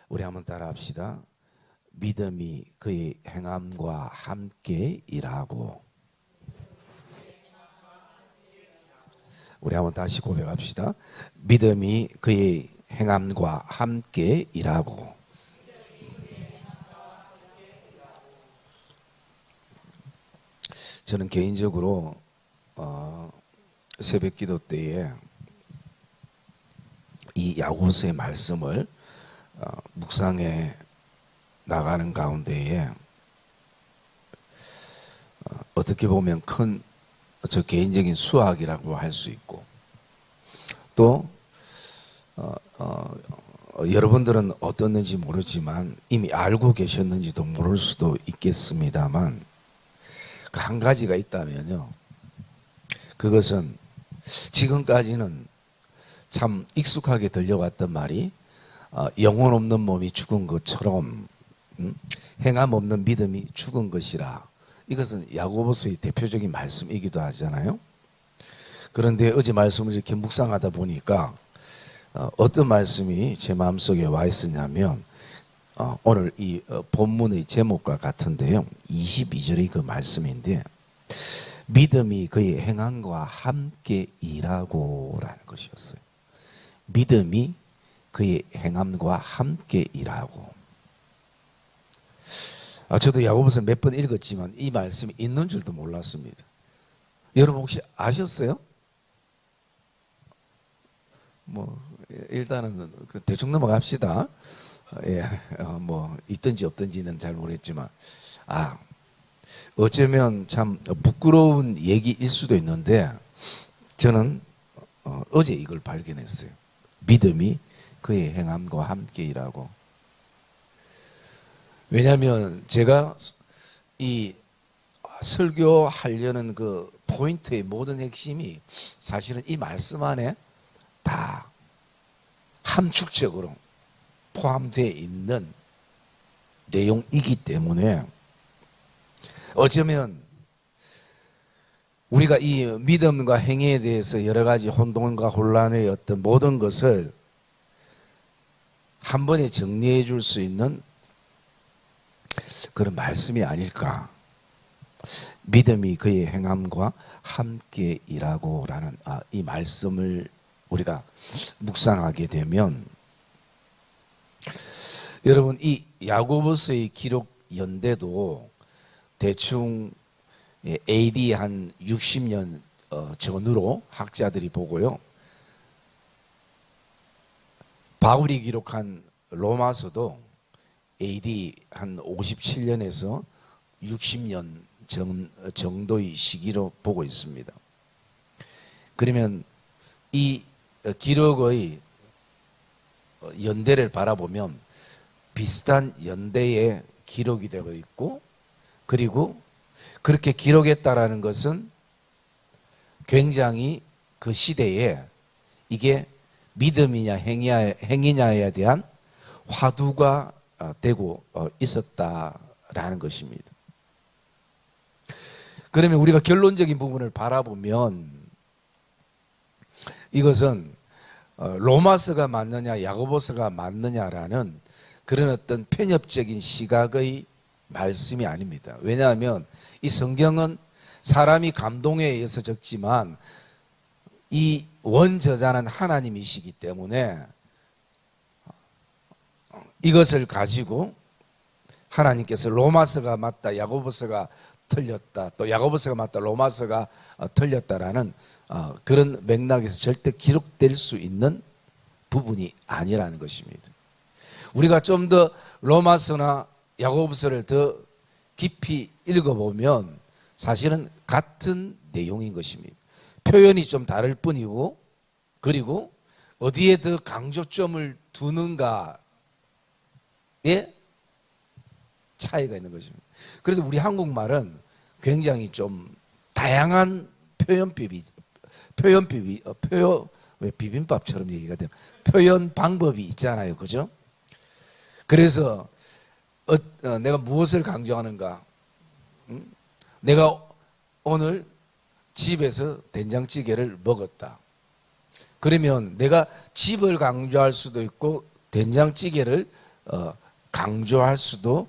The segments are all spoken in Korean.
우리 한번 따라합시다. 믿음이 그의 행함과 함께 일하고. 우리 한번 다시 고백합시다. 믿음이 그의 행함과 함께 일하고. 저는 개인적으로 새벽 기도 때에 이 야고보서의 말씀을 묵상해 나가는 가운데에 어떻게 보면 큰 저 개인적인 수학이라고 할 수 있고, 또 여러분들은 어떻는지 모르지만 이미 알고 계셨는지도 모를 수도 있겠습니다만, 그 한 가지가 있다면요, 그것은 지금까지는 참 익숙하게 들려왔던 말이 영혼 없는 몸이 죽은 것처럼 행함 없는 믿음이 죽은 것이라. 이것은 야고보서의 대표적인 말씀이기도 하잖아요. 그런데 어제 말씀을 이렇게 묵상하다 보니까 어떤 말씀이 제 마음속에 와 있었냐면, 오늘 이 본문의 제목과 같은데요, 22절의 그 말씀인데, 믿음이 그의 행함과 함께 일하고 라는 것이었어요. 믿음이 그의 행함과 함께 일하고. 저도 야고보서 몇 번 읽었지만 이 말씀이 있는 줄도 몰랐습니다. 여러분 혹시 아셨어요? 일단은 대충 넘어갑시다. 예, 있든지 없든지는 잘 모르겠지만, 어쩌면 참 부끄러운 얘기일 수도 있는데, 저는 어제 이걸 발견했어요. 믿음이 그의 행함과 함께 일하고. 왜냐하면 제가 이 설교하려는 그 포인트의 모든 핵심이 사실은 이 말씀 안에 다 함축적으로 포함되어 있는 내용이기 때문에, 어쩌면 우리가 이 믿음과 행위에 대해서 여러 가지 혼돈과 혼란의 어떤 모든 것을 한 번에 정리해 줄 수 있는 그런 말씀이 아닐까. 믿음이 그의 행함과 함께 일하고 라는 이 말씀을 우리가 묵상하게 되면, 여러분 이 야고보서의 기록 연대도 대충 AD 한 60년 전후로 학자들이 보고요, 바울이 기록한 로마서도 AD 한 57년에서 60년 정도의 시기로 보고 있습니다. 그러면 이 기록의 연대를 바라보면 비슷한 연대의 기록이 되어 있고, 그리고 그렇게 기록했다라는 것은 굉장히 그 시대에 이게 믿음이냐 행위냐에 대한 화두가 되고 있었다라는 것입니다. 그러면 우리가 결론적인 부분을 바라보면, 이것은 로마서가 맞느냐 야고보서가 맞느냐라는 그런 어떤 편협적인 시각의 말씀이 아닙니다. 왜냐하면 이 성경은 사람이 감동에 의해서 적지만 이 원저자는 하나님이시기 때문에 이것을 가지고 하나님께서 로마서가 맞다, 야고보서가 틀렸다, 또 야고보서가 맞다, 로마서가 틀렸다라는 그런 맥락에서 절대 기록될 수 있는 부분이 아니라는 것입니다. 우리가 좀 더 로마서나 야고보서를 더 깊이 읽어보면 사실은 같은 내용인 것입니다. 표현이 좀 다를 뿐이고, 그리고 어디에 더 강조점을 두는가 차이가 있는 것입니다. 그래서 우리 한국말은 굉장히 좀 다양한 왜 비빔밥처럼 얘기가 돼요. 표현 방법이 있잖아요, 그죠? 그래서 내가 무엇을 강조하는가? 내가 오늘 집에서 된장찌개를 먹었다. 그러면 내가 집을 강조할 수도 있고 된장찌개를 강조할 수도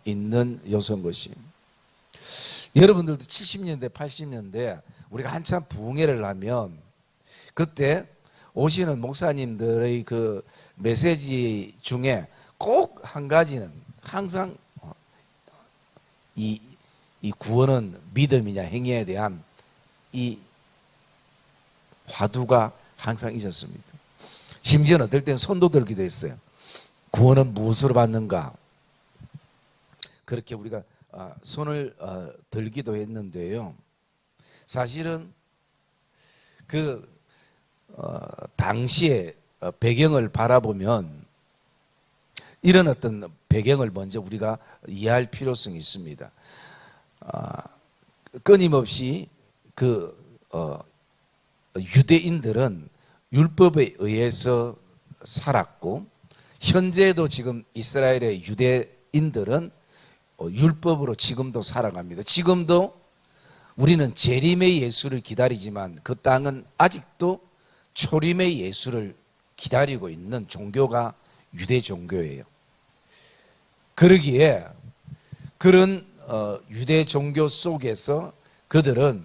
있는 요소인 것입니다. 여러분들도 70년대, 80년대 우리가 한참 부흥회를 하면 그때 오시는 목사님들의 그 메시지 중에 꼭 한 가지는 항상 이 구원은 믿음이냐 행위에 대한 이 화두가 항상 있었습니다. 심지어는 어떨 때는 손도 들기도 했어요. 구원은 무엇으로 받는가? 그렇게 우리가 손을 들기도 했는데요. 사실은 그 당시의 배경을 바라보면 이런 어떤 배경을 먼저 우리가 이해할 필요성이 있습니다. 끊임없이 그 유대인들은 율법에 의해서 살았고 현재도 지금 이스라엘의 유대인들은 율법으로 지금도 살아갑니다. 지금도 우리는 재림의 예수를 기다리지만 그 땅은 아직도 초림의 예수를 기다리고 있는 종교가 유대 종교예요. 그러기에 그런 유대 종교 속에서 그들은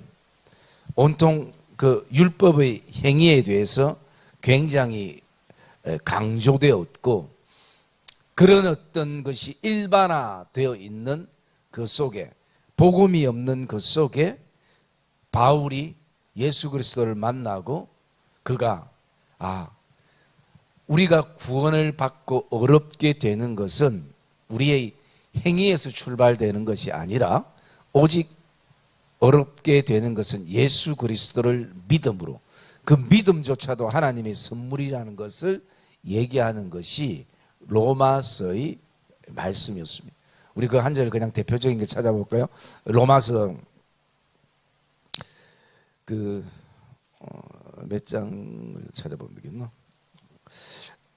온통 그 율법의 행위에 대해서 굉장히 강조되었고 그런 어떤 것이 일반화되어 있는 그 속에 복음이 없는 그 속에 바울이 예수 그리스도를 만나고 그가 우리가 구원을 받고 어렵게 되는 것은 우리의 행위에서 출발되는 것이 아니라 오직 어렵게 되는 것은 예수 그리스도를 믿음으로 그 믿음조차도 하나님의 선물이라는 것을 얘기하는 것이 로마서의 말씀이었습니다. 우리 그 한 절 그냥 대표적인 게 찾아볼까요? 로마서 그 몇 장을 찾아보면 되겠나?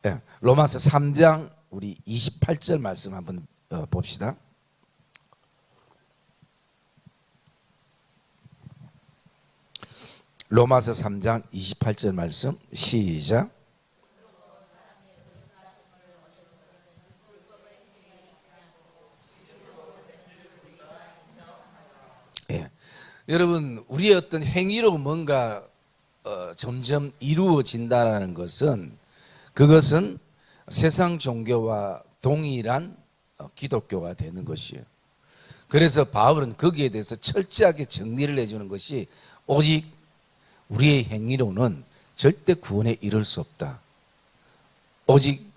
네, 로마서 3장 우리 28절 말씀 한번 봅시다. 로마서 3장 28절 말씀 시작. 예. 여러분 우리의 어떤 행위로 뭔가 점점 이루어진다는 것은 그것은 세상 종교와 동일한 기독교가 되는 것이에요. 그래서 바울은 거기에 대해서 철저하게 정리를 해주는 것이 오직 우리의 행위로는 절대 구원에 이를 수 없다. 오직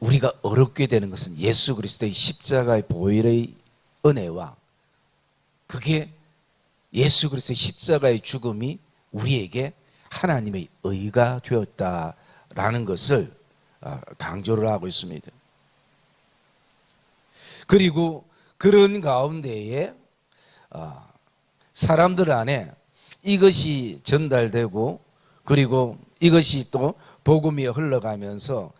우리가 어렵게 되는 것은 예수 그리스도의 십자가의 보혈의 은혜와 그게 예수 그리스도의 십자가의 죽음이 우리에게 하나님의 의가 되었다라는 것을 강조를 하고 있습니다. 그리고 그런 가운데에 사람들 안에 이것이 전달되고 그리고 이것이 또 복음이 흘러가면서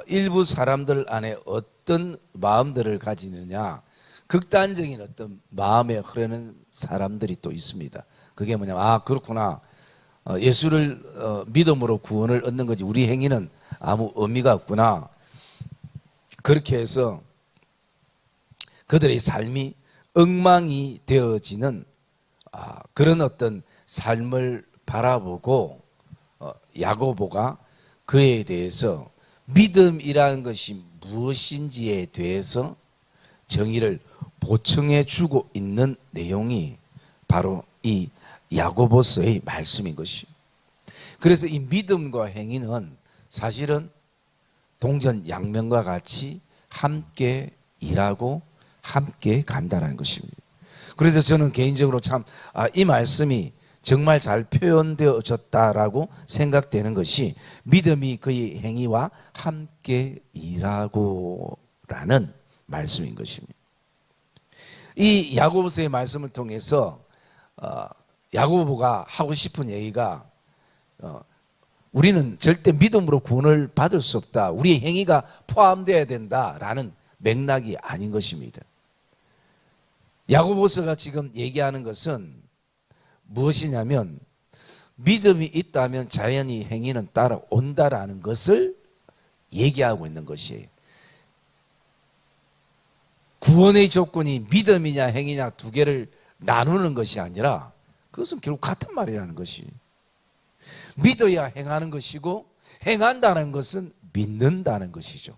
일부 사람들 안에 어떤 마음들을 가지느냐 극단적인 어떤 마음에 흐르는 사람들이 또 있습니다. 그게 뭐냐면 그렇구나 예수를 믿음으로 구원을 얻는 거지 우리 행위는 아무 의미가 없구나. 그렇게 해서 그들의 삶이 엉망이 되어지는 그런 어떤 삶을 바라보고 야고보가 그에 대해서 믿음이라는 것이 무엇인지에 대해서 정의를 보충해 주고 있는 내용이 바로 이 야고보서의 말씀인 것이에요. 그래서 이 믿음과 행위는 사실은 동전양면과 같이 함께 일하고 함께 간다는 것입니다. 그래서 저는 개인적으로 참 이 말씀이 정말 잘 표현되어졌다라고 생각되는 것이 믿음이 그의 행위와 함께 일하고라는 말씀인 것입니다. 이 야고보서의 말씀을 통해서 야고보가 하고 싶은 얘기가 우리는 절대 믿음으로 구원을 받을 수 없다. 우리의 행위가 포함되어야 된다라는 맥락이 아닌 것입니다. 야고보서가 지금 얘기하는 것은 무엇이냐면 믿음이 있다면 자연히 행위는 따라온다라는 것을 얘기하고 있는 것이에요. 구원의 조건이 믿음이냐 행위냐 두 개를 나누는 것이 아니라 그것은 결국 같은 말이라는 것이. 믿어야 행하는 것이고 행한다는 것은 믿는다는 것이죠.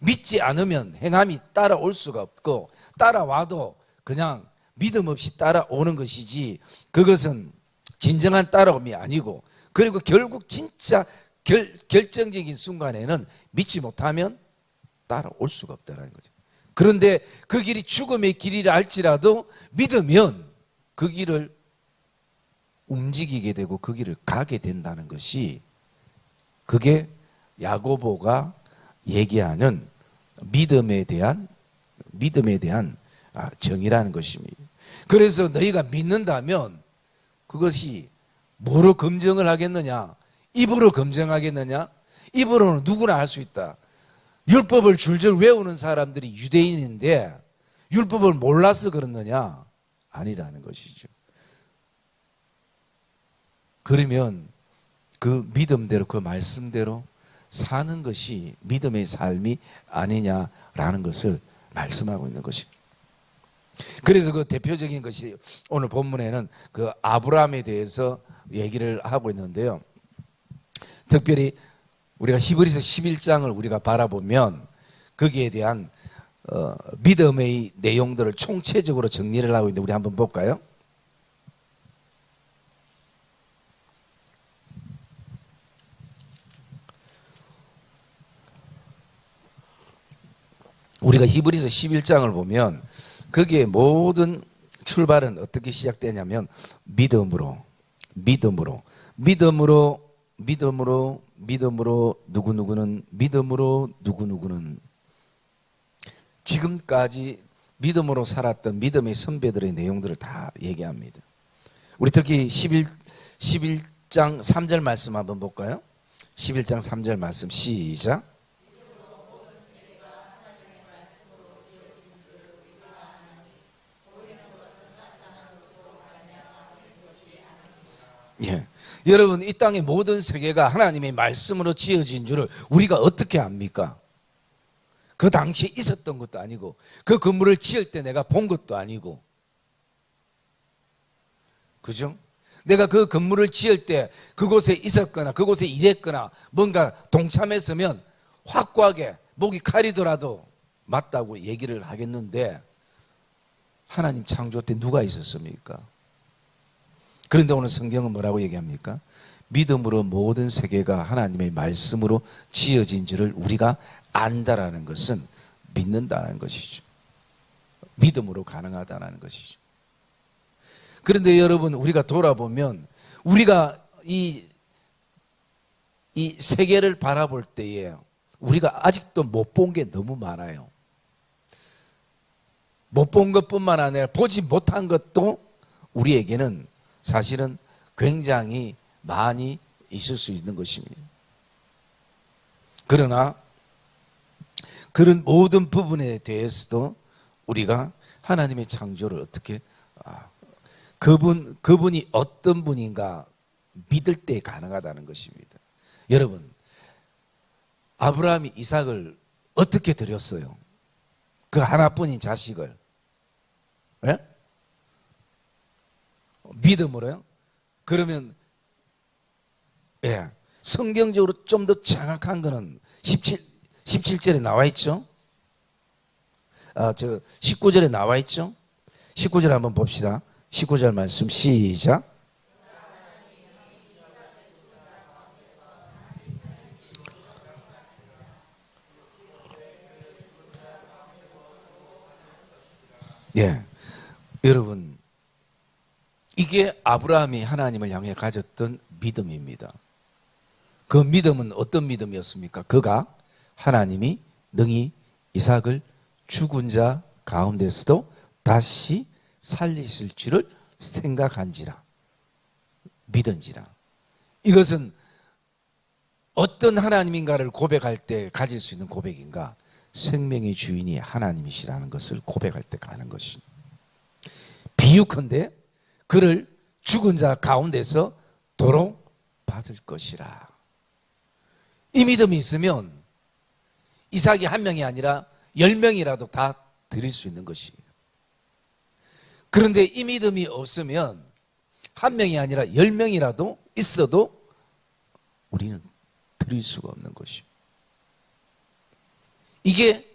믿지 않으면 행함이 따라올 수가 없고 따라와도 그냥 믿음 없이 따라오는 것이지 그것은 진정한 따라옴이 아니고 그리고 결국 진짜 결정적인 순간에는 믿지 못하면 따라올 수가 없다는 거죠. 그런데 그 길이 죽음의 길이라 할지라도 믿으면 그 길을 움직이게 되고 그 길을 가게 된다는 것이 그게 야고보가 얘기하는 믿음에 대한 정의라는 것입니다. 그래서 너희가 믿는다면 그것이 뭐로 검증을 하겠느냐? 입으로 검증하겠느냐? 입으로는 누구나 할 수 있다. 율법을 줄줄 외우는 사람들이 유대인인데 율법을 몰라서 그러느냐? 아니라는 것이죠. 그러면 그 믿음대로 그 말씀대로 사는 것이 믿음의 삶이 아니냐라는 것을 말씀하고 있는 것입니다. 그래서 그 대표적인 것이 오늘 본문에는 그 아브라함에 대해서 얘기를 하고 있는데요. 특별히 우리가 히브리서 11장을 우리가 바라보면 거기에 대한 믿음의 내용들을 총체적으로 정리를 하고 있는데 우리 한번 볼까요? 우리가 히브리서 11장을 보면 거기에 모든 출발은 어떻게 시작되냐면 믿음으로 누구누구는 지금까지 믿음으로 살았던 믿음의 선배들의 내용들을 다 얘기합니다. 우리 특히 11장 3절 말씀 한번 볼까요? 11장 3절 말씀 시작. 예. 여러분 이 땅의 모든 세계가 하나님의 말씀으로 지어진 줄을 우리가 어떻게 압니까? 그 당시에 있었던 것도 아니고 그 건물을 지을 때 내가 본 것도 아니고 그죠? 내가 그 건물을 지을 때 그곳에 있었거나 그곳에 일했거나 뭔가 동참했으면 확고하게 목이 칼이더라도 맞다고 얘기를 하겠는데 하나님 창조 때 누가 있었습니까? 그런데 오늘 성경은 뭐라고 얘기합니까? 믿음으로 모든 세계가 하나님의 말씀으로 지어진 줄을 우리가 안다라는 것은 믿는다는 것이죠. 믿음으로 가능하다는 것이죠. 그런데 여러분 우리가 돌아보면 우리가 이 세계를 바라볼 때에 우리가 아직도 못 본 게 너무 많아요. 못 본 것뿐만 아니라 보지 못한 것도 우리에게는 사실은 굉장히 많이 있을 수 있는 것입니다. 그러나 그런 모든 부분에 대해서도 우리가 하나님의 창조를 어떻게 그분이 어떤 분인가 믿을 때 가능하다는 것입니다. 여러분 아브라함이 이삭을 어떻게 드렸어요? 그 하나뿐인 자식을 네? 믿음으로요? 그러면 성경적으로 좀 더 정확한 거는 17절에 나와 있죠? 19절에 나와 있죠? 19절 한번 봅시다. 19절 말씀 시작. 예, 여러분 이게 아브라함이 하나님을 향해 가졌던 믿음입니다. 그 믿음은 어떤 믿음이었습니까? 그가 하나님이 능히 이삭을 죽은 자 가운데서도 다시 살리실 줄을 생각한지라 믿은지라. 이것은 어떤 하나님인가를 고백할 때 가질 수 있는 고백인가? 생명의 주인이 하나님이시라는 것을 고백할 때 가는 것입니다. 비유컨대 그를 죽은 자 가운데서 도로 받을 것이라. 이 믿음이 있으면 이삭이 한 명이 아니라 10명이라도 다 드릴 수 있는 것이에요. 그런데 이 믿음이 없으면 한 명이 아니라 10명이라도 있어도 우리는 드릴 수가 없는 것이에요. 이게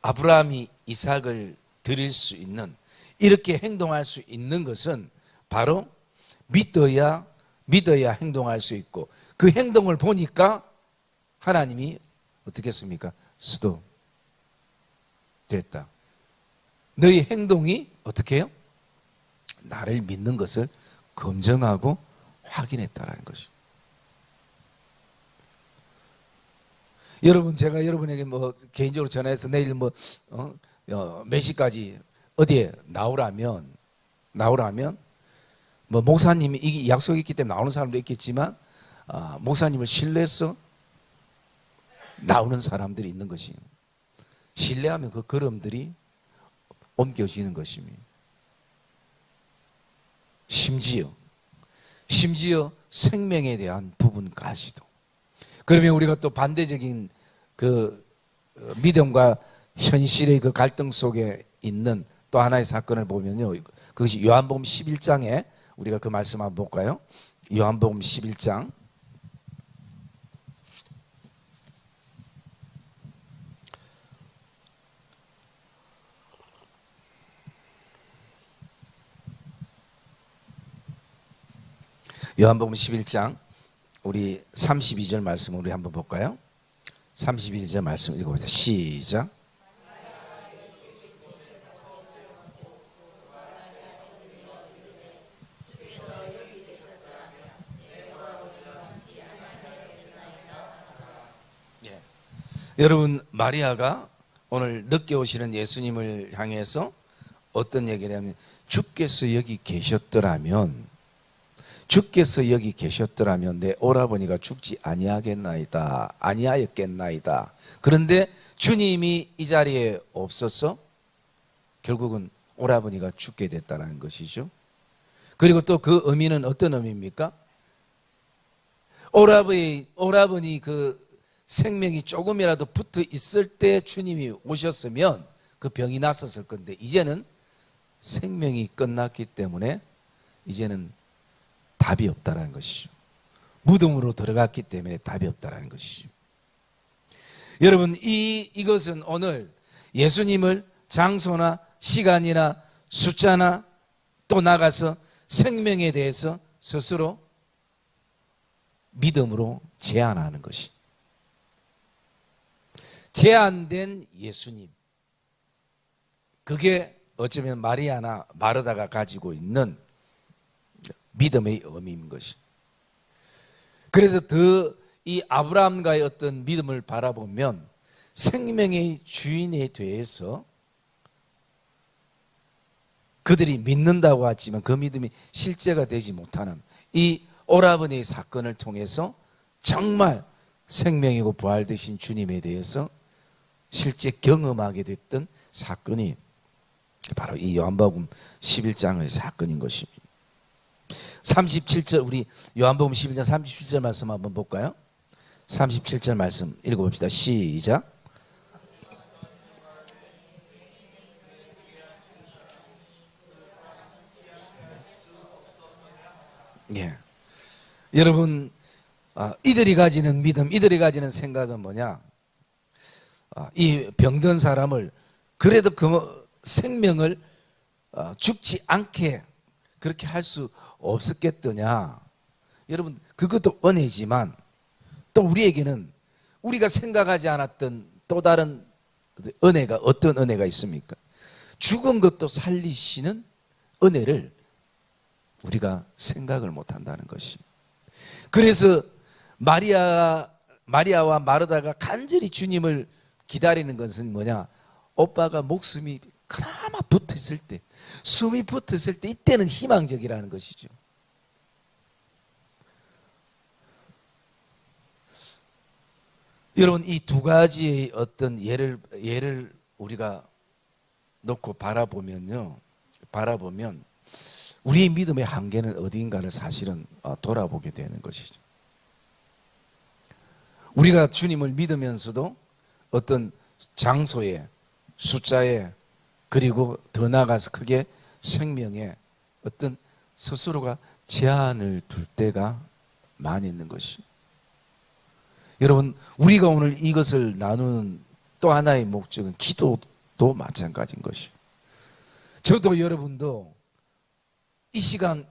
아브라함이 이삭을 드릴 수 있는, 이렇게 행동할 수 있는 것은 바로 믿어야 행동할 수 있고, 그 행동을 보니까 하나님이 어떻게 했습니까? 수도 됐다. 너희 행동이 어떻게 해요? 나를 믿는 것을 검증하고 확인했다라는 것이죠. 여러분, 제가 여러분에게 뭐 개인적으로 전화해서 내일 몇 시까지 어디에 나오라면 뭐 목사님이 이 약속이 있기 때문에 나오는 사람도 있겠지만, 목사님을 신뢰해서 나오는 사람들이 있는 것이에요. 신뢰하면 그 걸음들이 옮겨지는 것입니다. 심지어 생명에 대한 부분까지도. 그러면 우리가 또 반대적인 그 믿음과 현실의 그 갈등 속에 있는 또 하나의 사건을 보면요, 그것이 요한복음 11장에 우리가 그 말씀 한번 볼까요? 요한복음 11장. 요한복음 11장 우리 32절 말씀 우리 한번 볼까요? 32절 말씀 읽어보세요. 시작. 예. 여러분, 마리아가 오늘 늦게 오시는 예수님을 향해서 어떤 얘기를 하냐면, 주께서 여기 계셨더라면 내 오라버니가 죽지 아니하였겠나이다. 그런데 주님이 이 자리에 없어서 결국은 오라버니가 죽게 됐다는 것이죠. 그리고 또 그 의미는 어떤 의미입니까? 오라버니 그 생명이 조금이라도 붙어 있을 때 주님이 오셨으면 그 병이 났었을 건데, 이제는 생명이 끝났기 때문에 이제는 답이 없다라는 것이죠. 무덤으로 들어갔기 때문에 답이 없다라는 것이죠. 여러분, 이것은 오늘 예수님을 장소나 시간이나 숫자나 또 나가서 생명에 대해서 스스로 믿음으로 제한하는 것이, 제한된 예수님, 그게 어쩌면 마리아나 마르다가 가지고 있는 믿음의 의미인 것이. 그래서 더 이 아브라함과의 어떤 믿음을 바라보면 생명의 주인에 대해서 그들이 믿는다고 하지만 그 믿음이 실제가 되지 못하는 이 오라버니의 사건을 통해서 정말 생명이고 부활 되신 주님에 대해서 실제 경험하게 됐던 사건이 바로 이 요한복음 11장의 사건인 것입니다. 37절, 우리 요한복음 11장 37절 말씀 한번 볼까요? 37절 말씀 읽어봅시다. 시작. 예. 여러분, 이들이 가지는 믿음, 이들이 가지는 생각은 뭐냐? 이 병든 사람을 그래도 그 생명을 죽지 않게 그렇게 할 수 없었겠더냐? 여러분, 그것도 은혜지만 또 우리에게는 우리가 생각하지 않았던 또 다른 은혜가, 어떤 은혜가 있습니까? 죽은 것도 살리시는 은혜를 우리가 생각을 못한다는 것이. 그래서 마리아와 마르다가 간절히 주님을 기다리는 것은 뭐냐? 오빠가 목숨이 그나마 붙었을 때, 숨이 붙었을 때, 이때는 희망적이라는 것이죠. 여러분, 이 두 가지의 어떤 예를 우리가 놓고 바라보면 우리의 믿음의 한계는 어디인가를 사실은 돌아보게 되는 것이죠. 우리가 주님을 믿으면서도 어떤 장소에, 숫자에, 그리고 더 나아가서 크게 생명에 어떤 스스로가 제한을 둘 때가 많이 있는 것이. 여러분, 우리가 오늘 이것을 나누는 또 하나의 목적은 기도도 마찬가지인 것이. 저도 여러분도 이 시간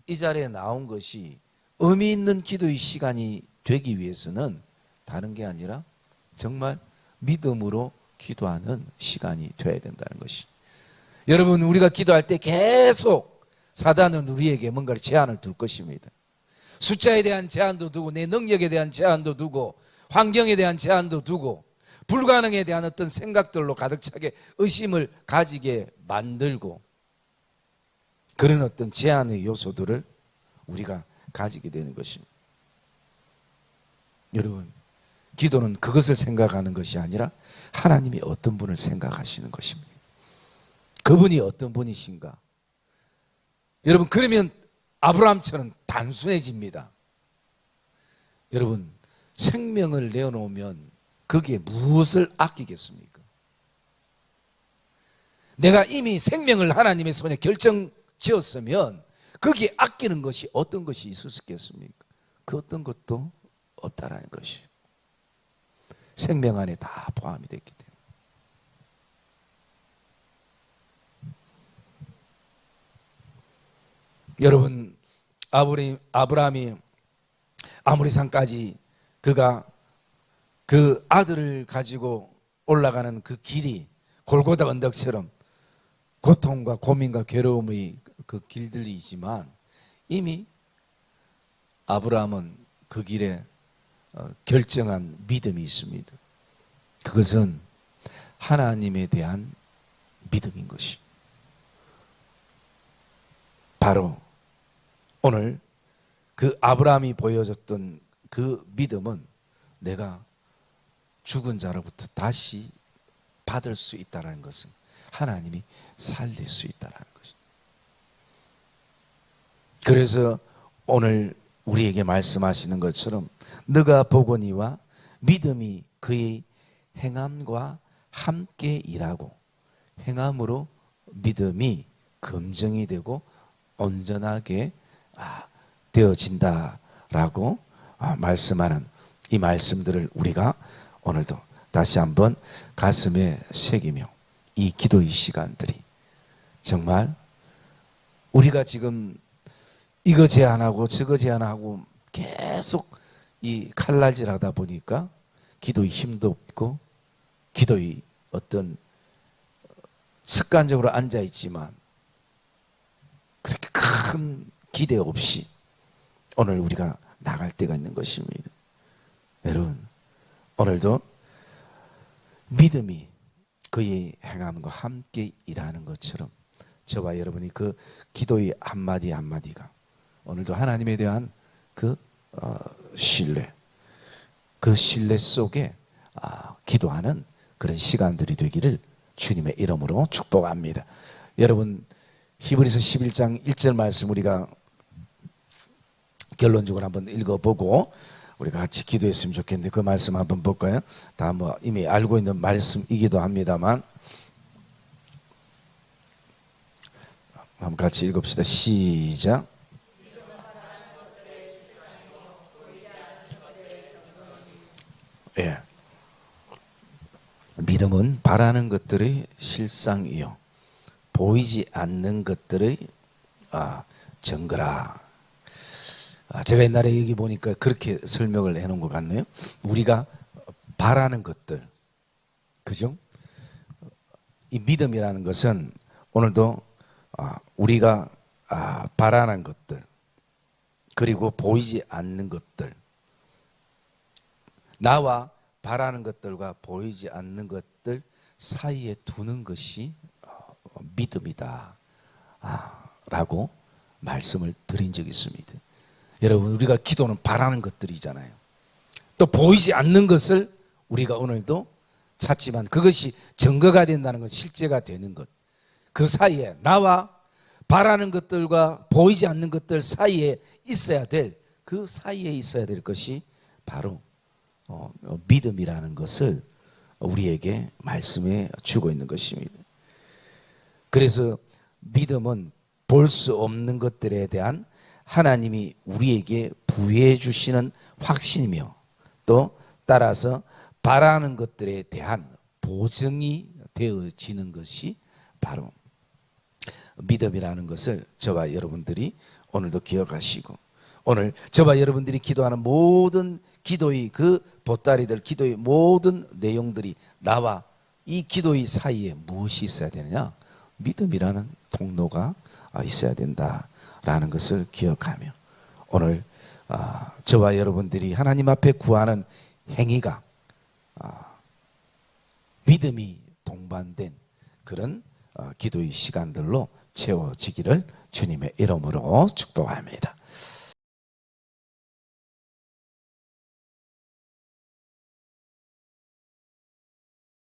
이 자리에 나온 것이 의미 있는 기도의 시간이 되기 위해서는 다른 게 아니라 정말 믿음으로 기도하는 시간이 되어야 된다는 것이. 여러분, 우리가 기도할 때 계속 사단은 우리에게 뭔가를 제한을 둘 것입니다. 숫자에 대한 제한도 두고, 내 능력에 대한 제한도 두고, 환경에 대한 제한도 두고, 불가능에 대한 어떤 생각들로 가득 차게 의심을 가지게 만들고, 그런 어떤 제한의 요소들을 우리가 가지게 되는 것입니다. 여러분, 기도는 그것을 생각하는 것이 아니라 하나님이 어떤 분을 생각하시는 것입니다. 그분이 어떤 분이신가? 여러분, 그러면 아브라함처럼 단순해집니다. 여러분, 생명을 내어놓으면 거기에 무엇을 아끼겠습니까? 내가 이미 생명을 하나님의 손에 결정지었으면 거기에 아끼는 것이 어떤 것이 있을 수 있겠습니까? 그 어떤 것도 없다라는 것이. 생명 안에 다 포함이 됐기 때문에. 여러분, 아브라함이 아모리 산까지 그가 그 아들을 가지고 올라가는 그 길이 골고다 언덕처럼 고통과 고민과 괴로움의 그 길들이지만 이미 아브라함은 그 길에 결정한 믿음이 있습니다. 그것은 하나님에 대한 믿음인 것이. 바로 오늘 그 아브라함이 보여줬던 그 믿음은 내가 죽은 자로부터 다시 받을 수 있다는 것은 하나님이 살릴 수 있다는 것입니다. 그래서 오늘 우리에게 말씀하시는 것처럼 너가 보거니와 믿음이 그의 행함과 함께 일하고 행함으로 믿음이 검증이 되고 온전하게 되어진다라고 말씀하는 이 말씀들을 우리가 오늘도 다시 한번 가슴에 새기며 이 기도의 시간들이 정말 우리가 지금 이거 제안하고 저거 제안하고 계속 이 칼날질하다 보니까 기도의 힘도 없고 기도의 어떤 습관적으로 앉아있지만 그렇게 큰 기대 없이 오늘 우리가 나갈 때가 있는 것입니다. 여러분, 오늘도 믿음이 그의 행함과 함께 일하는 것처럼 저와 여러분이 그 기도의 한마디 한마디가 오늘도 하나님에 대한 그 신뢰, 그 신뢰 속에 기도하는 그런 시간들이 되기를 주님의 이름으로 축복합니다. 여러분, 히브리서 11장 1절 말씀 우리가 결론적으로 한번 읽어보고 우리가 같이 기도했으면 좋겠는데 그 말씀 한번 볼까요? 다 뭐 이미 알고 있는 말씀이기도 합니다만 한번 같이 읽읍시다. 시작. 예. 믿음은 바라는 것들의 실상이요 보이지 않는 것들의 증거라. 제가 옛날에 여기 보니까 그렇게 설명을 해놓은 것 같네요. 우리가 바라는 것들, 그죠? 이 믿음이라는 것은 오늘도 우리가 바라는 것들 그리고 보이지 않는 것들, 나와 바라는 것들과 보이지 않는 것들 사이에 두는 것이 믿음이다 라고 말씀을 드린 적이 있습니다. 여러분, 우리가 기도는 바라는 것들이잖아요. 또 보이지 않는 것을 우리가 오늘도 찾지만 그것이 증거가 된다는 건 실제가 되는 것. 그 사이에 나와 바라는 것들과 보이지 않는 것들 사이에 있어야 될, 그 사이에 있어야 될 것이 바로 믿음이라는 것을 우리에게 말씀해 주고 있는 것입니다. 그래서 믿음은 볼 수 없는 것들에 대한 하나님이 우리에게 부여해 주시는 확신이며, 또 따라서 바라는 것들에 대한 보증이 되어지는 것이 바로 믿음이라는 것을 저와 여러분들이 오늘도 기억하시고, 오늘 저와 여러분들이 기도하는 모든 기도의 그 보따리들, 기도의 모든 내용들이 나와 이 기도의 사이에 무엇이 있어야 되느냐? 믿음이라는 통로가 있어야 된다라는 것을 기억하며, 오늘 저와 여러분들이 하나님 앞에 구하는 행위가 믿음이 동반된 그런 기도의 시간들로 채워지기를 주님의 이름으로 축복합니다.